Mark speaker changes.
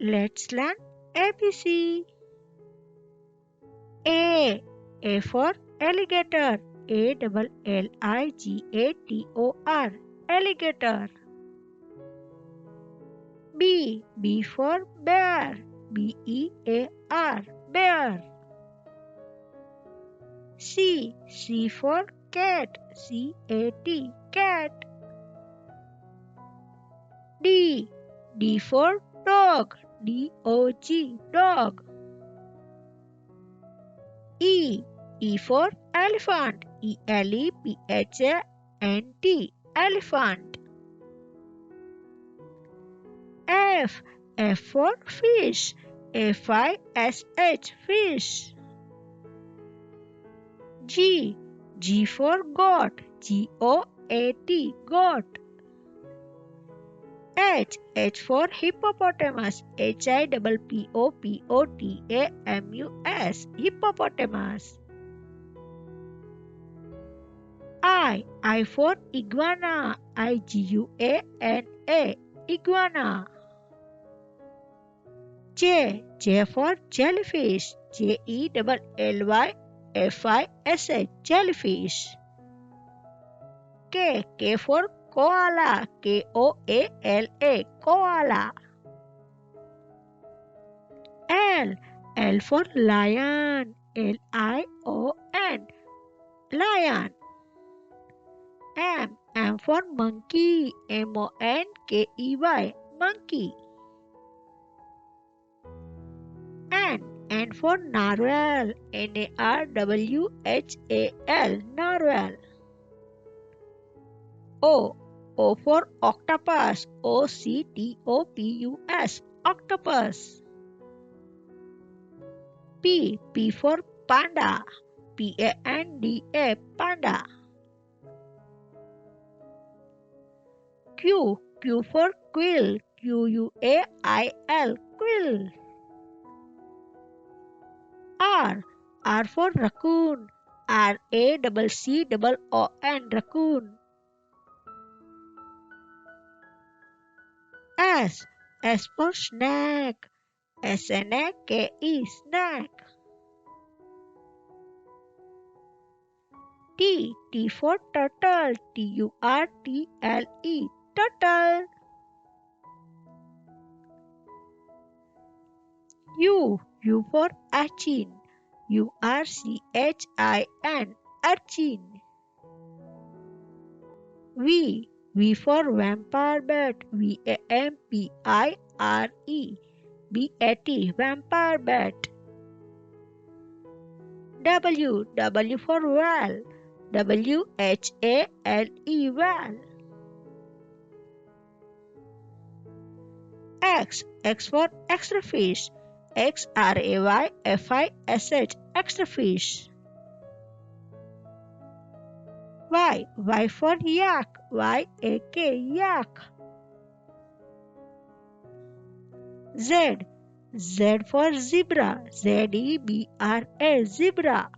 Speaker 1: Let's learn ABC. A. A for alligator. ALLIGATOR. Alligator. B. B for bear. BEAR. Bear. C. C for cat. CAT. Cat. D. D for dog. DOG. Dog. E. E for elephant. ELEPHANT. Elephant. F. F for fish. FISH. Fish. G. G for goat. GOAT. Goat. H. H for hippopotamus. HIPPOPOTAMUS. Hippopotamus. I for iguana. IGUANA. Iguana. J. J for jellyfish. JELLYFISH. Jellyfish. K. K for koala. KOALA. Koala. L. L for lion. LION. Lion. M. M for monkey. MONKEY. Monkey. N. N for narwhal. NARWHAL. Narwhal. O. O for octopus. OCTOPUS. Octopus. P. P for panda. PANDA. Panda. Q. Q for quill. QUAIL. Quill. R. R for raccoon. RACCOON. Raccoon. S. S for snake. SNAKE. Snack. T. T for turtle. TURTLE. Turtle. U. U for urchin. URCHIN. Urchin. V. V for vampire bat. VAMPIRE. BAT. Vampire bat. W. W for whale. WHALE. Whale. X. X for extra fish. XRAYFISH. Extra fish. Y. Y for yak. YAK. Yak. Z. Z for zebra. ZEBRA. Zebra.